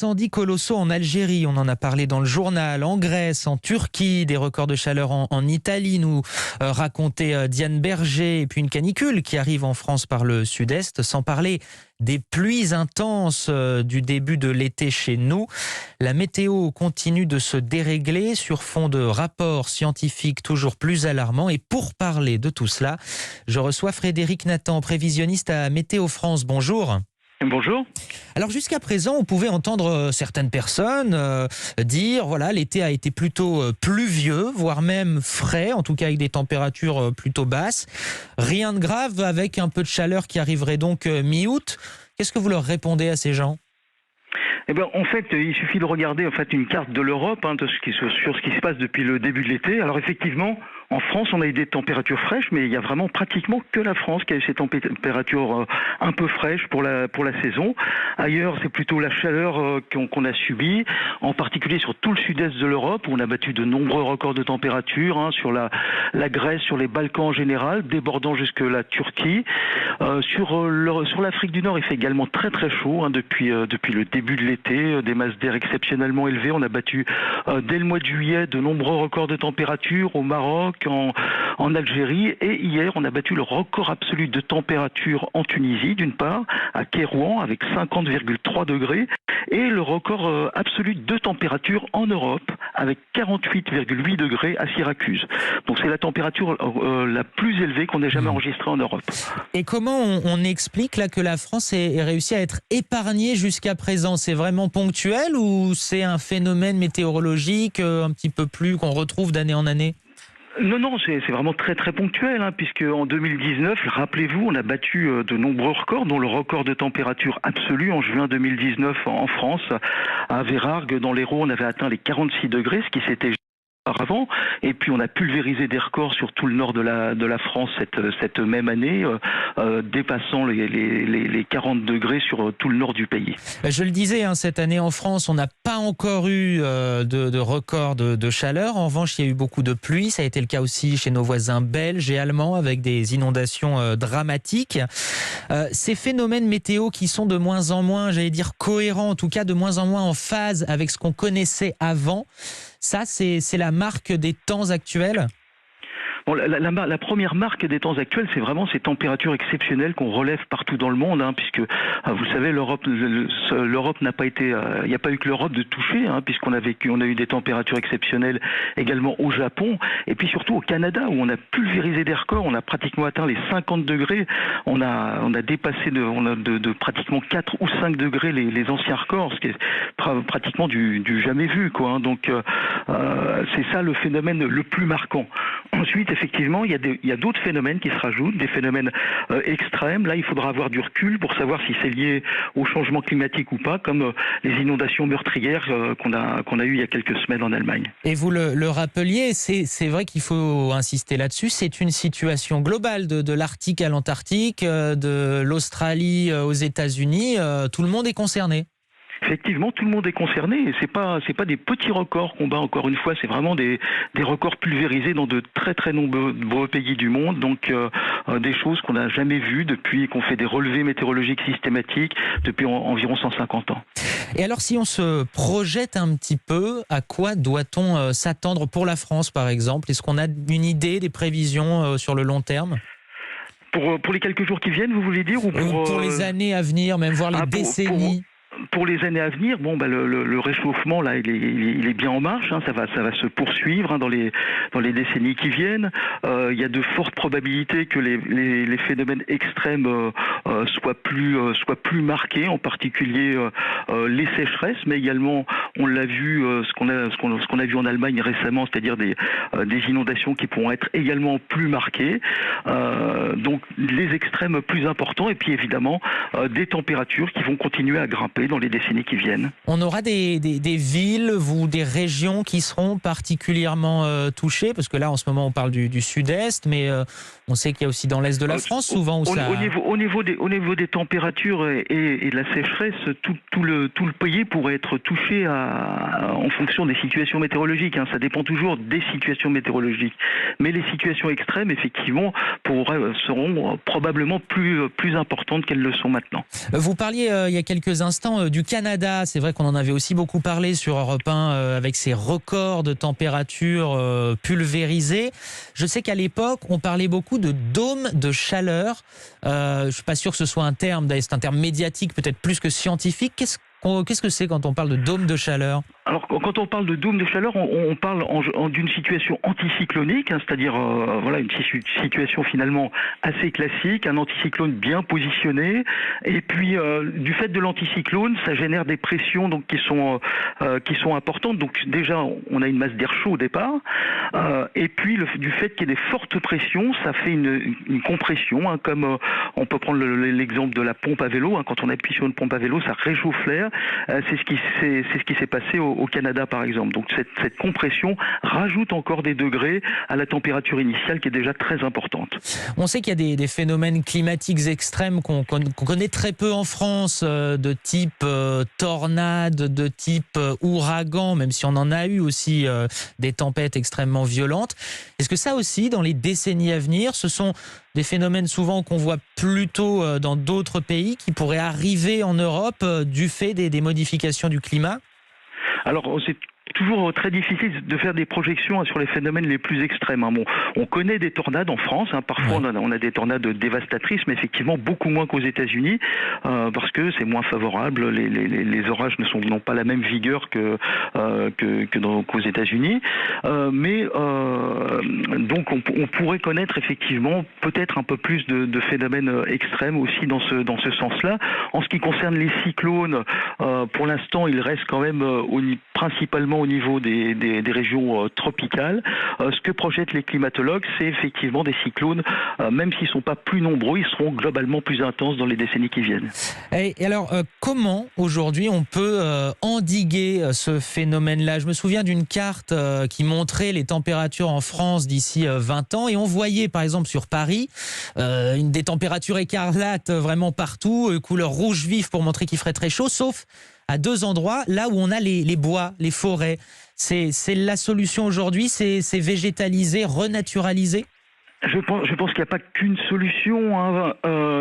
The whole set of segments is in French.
Incendies colossaux en Algérie, on en a parlé dans le journal, en Grèce, en Turquie, des records de chaleur en Italie, nous racontait Diane Berger, et puis une canicule qui arrive en France par le sud-est, sans parler des pluies intenses du début de l'été chez nous. La météo continue de se dérégler sur fond de rapports scientifiques toujours plus alarmants. Et pour parler de tout cela, je reçois Frédéric Nathan, prévisionniste à Météo France. Bonjour. Bonjour. Alors jusqu'à présent, on pouvait entendre certaines personnes dire voilà, l'été a été plutôt pluvieux, voire même frais, en tout cas avec des températures plutôt basses. Rien de grave avec un peu de chaleur qui arriverait donc mi-août. Qu'est-ce que vous leur répondez à ces gens ? Eh ben, en fait, il suffit de regarder une carte de l'Europe sur ce qui se passe depuis le début de l'été. Alors effectivement, en France, on a eu des températures fraîches, mais il y a vraiment pratiquement que la France qui a eu ces températures un peu fraîches pour la saison. Ailleurs, c'est plutôt la chaleur qu'on a subie, en particulier sur tout le sud-est de l'Europe, où on a battu de nombreux records de température, sur la Grèce, sur les Balkans en général, débordant jusque la Turquie. Sur l'Afrique du Nord, il fait également très très chaud depuis le début de l'été, des masses d'air exceptionnellement élevées. On a battu dès le mois de juillet de nombreux records de température au Maroc, en Algérie, et hier on a battu le record absolu de température en Tunisie d'une part, à Kérouan avec 50,3 degrés, et le record absolu de température en Europe avec 48,8 degrés à Syracuse. Donc c'est la température la plus élevée qu'on ait jamais enregistrée en Europe. Et comment on explique là que la France ait réussi à être épargnée jusqu'à présent ? C'est vraiment ponctuel ou c'est un phénomène météorologique un petit peu plus qu'on retrouve d'année en année ? Non, c'est vraiment très très ponctuel, puisque en 2019, rappelez-vous, on a battu de nombreux records, dont le record de température absolue en juin 2019 en France, à Vérargues, dans l'Hérault, on avait atteint les 46 degrés, ce qui s'était auparavant, et puis on a pulvérisé des records sur tout le nord de la France cette même année, dépassant les 40 degrés sur tout le nord du pays. Je le disais, cette année en France, on n'a pas encore eu de record de chaleur. En revanche, il y a eu beaucoup de pluie. Ça a été le cas aussi chez nos voisins belges et allemands, avec des inondations dramatiques. Ces phénomènes météo qui sont de moins en moins, j'allais dire cohérents, en tout cas de moins en moins en phase avec ce qu'on connaissait avant, ça, c'est la marque des temps actuels ? Bon, la première marque des temps actuels, c'est vraiment ces températures exceptionnelles qu'on relève partout dans le monde, puisque vous savez, l'Europe n'a pas été, il n'y a pas eu que l'Europe de toucher, puisqu'on a eu des températures exceptionnelles également au Japon, et puis surtout au Canada, où on a pulvérisé des records, on a pratiquement atteint les 50 degrés, on a dépassé de pratiquement 4 ou 5 degrés les anciens records, ce qui est pratiquement du jamais vu, quoi. Donc c'est ça le phénomène le plus marquant. Ensuite, effectivement, il y a d'autres phénomènes qui se rajoutent, des phénomènes extrêmes. Là, il faudra avoir du recul pour savoir si c'est lié au changement climatique ou pas, comme les inondations meurtrières qu'on a eues il y a quelques semaines en Allemagne. Et vous le rappeliez, c'est vrai qu'il faut insister là-dessus, c'est une situation globale de l'Arctique à l'Antarctique, de l'Australie aux États-Unis, tout le monde est concerné. Effectivement, tout le monde est concerné, et c'est pas des petits records qu'on bat, encore une fois, c'est vraiment des records pulvérisés dans de très très nombreux pays du monde, donc des choses qu'on n'a jamais vues depuis qu'on fait des relevés météorologiques systématiques depuis environ 150 ans. Et alors, si on se projette un petit peu, à quoi doit-on s'attendre pour la France, par exemple ? Est-ce qu'on a une idée des prévisions sur le long terme ? Pour les quelques jours qui viennent, vous voulez dire, ou pour les années à venir, même voir les décennies. Pour les années à venir, le réchauffement là, il est bien en marche. Ça va se poursuivre dans les décennies qui viennent. Il y a de fortes probabilités que les phénomènes extrêmes soient plus marqués, en particulier les sécheresses, mais également on l'a vu ce qu'on a vu en Allemagne récemment, c'est-à-dire des inondations qui pourront être également plus marquées. Donc les extrêmes plus importants, et puis évidemment des températures qui vont continuer à grimper dans les décennies qui viennent. On aura des villes ou des régions qui seront particulièrement touchées, parce que là en ce moment on parle du sud-est, mais on sait qu'il y a aussi dans l'est de la France souvent où au niveau des températures et de la sécheresse, tout le pays pourrait être touché en fonction des situations météorologiques. Ça dépend toujours des situations météorologiques, mais les situations extrêmes effectivement seront probablement plus importantes qu'elles le sont maintenant. Vous parliez il y a quelques instants temps du Canada, c'est vrai qu'on en avait aussi beaucoup parlé sur Europe 1 avec ces records de température pulvérisés. Je sais qu'à l'époque, on parlait beaucoup de dôme de chaleur. Je ne suis pas sûr que ce soit un terme, c'est un terme médiatique peut-être plus que scientifique. Qu'est-ce que c'est quand on parle de dôme de chaleur ? Alors, quand on parle de dôme de chaleur, on parle d'une situation anticyclonique, c'est-à-dire voilà, une situation finalement assez classique, un anticyclone bien positionné, et puis du fait de l'anticyclone, ça génère des pressions donc qui sont importantes. Donc déjà, on a une masse d'air chaud au départ, et puis du fait qu'il y ait des fortes pressions, ça fait une compression, comme on peut prendre l'exemple de la pompe à vélo. Quand on appuie sur une pompe à vélo, ça réchauffe l'air. C'est ce qui s'est passé au Canada, par exemple. Donc cette compression rajoute encore des degrés à la température initiale qui est déjà très importante. On sait qu'il y a des phénomènes climatiques extrêmes qu'on connaît très peu en France, de type tornade, de type ouragan, même si on en a eu aussi des tempêtes extrêmement violentes. Est-ce que ça aussi, dans les décennies à venir, ce sont des phénomènes souvent qu'on voit plutôt dans d'autres pays qui pourraient arriver en Europe du fait des modifications du climat ? Alors, c'est toujours très difficile de faire des projections sur les phénomènes les plus extrêmes. Bon, on connaît des tornades en France, parfois on a des tornades dévastatrices, mais effectivement beaucoup moins qu'aux États-Unis, parce que c'est moins favorable. Les orages n'ont pas la même vigueur qu'aux États-Unis, mais donc on pourrait connaître effectivement peut-être un peu plus de phénomènes extrêmes aussi dans ce sens-là. En ce qui concerne les cyclones, pour l'instant, ils restent quand même principalement au niveau des régions tropicales. Ce que projettent les climatologues, c'est effectivement des cyclones, même s'ils ne sont pas plus nombreux, ils seront globalement plus intenses dans les décennies qui viennent. Et alors, comment aujourd'hui on peut endiguer ce phénomène-là ? Je me souviens d'une carte qui montrait les températures en France d'ici 20 ans et on voyait par exemple sur Paris des températures écarlates vraiment partout, couleur rouge vif pour montrer qu'il ferait très chaud, sauf à 2 endroits, là où on a les bois, les forêts. C'est la solution aujourd'hui, c'est végétaliser, renaturaliser ? Je pense qu'il n'y a pas qu'une solution.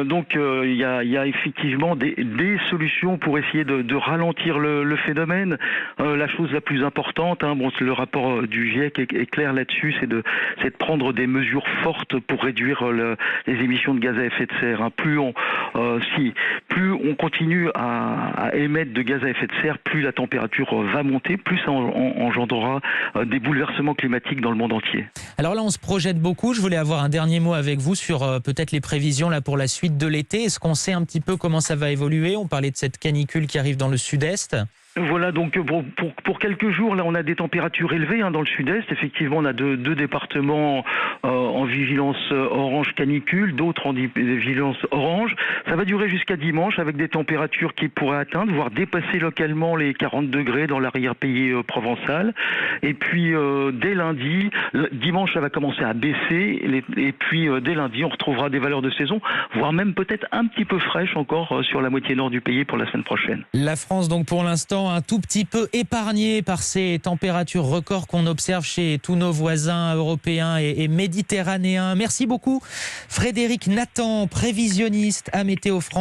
Donc il y a effectivement des solutions pour essayer de ralentir le phénomène. La chose la plus importante, le rapport du GIEC est clair là-dessus, c'est de prendre des mesures fortes pour réduire les émissions de gaz à effet de serre. Plus on continue à émettre de gaz à effet de serre, plus la température va monter, plus ça engendrera des bouleversements climatiques dans le monde entier. Alors là, on se projette beaucoup. Je voulais avoir un dernier mot avec vous sur peut-être les prévisions là pour la suite de l'été. Est-ce qu'on sait un petit peu comment ça va évoluer ? On parlait de cette canicule qui arrive dans le sud-est. Voilà, donc pour quelques jours, là, on a des températures élevées dans le sud-est. Effectivement, on a deux départements en vigilance orange canicule, d'autres en vigilance orange. Ça va durer jusqu'à dimanche avec des températures qui pourraient atteindre, voire dépasser localement les 40 degrés dans l'arrière-pays provençal. Et puis, dès lundi, dimanche, ça va commencer à baisser. Et puis, dès lundi, on retrouvera des valeurs de saison, voire même peut-être un petit peu fraîches encore sur la moitié nord du pays pour la semaine prochaine. La France, donc, pour l'instant, un tout petit peu épargné par ces températures records qu'on observe chez tous nos voisins européens et méditerranéens. Merci beaucoup Frédéric Nathan, prévisionniste à Météo France.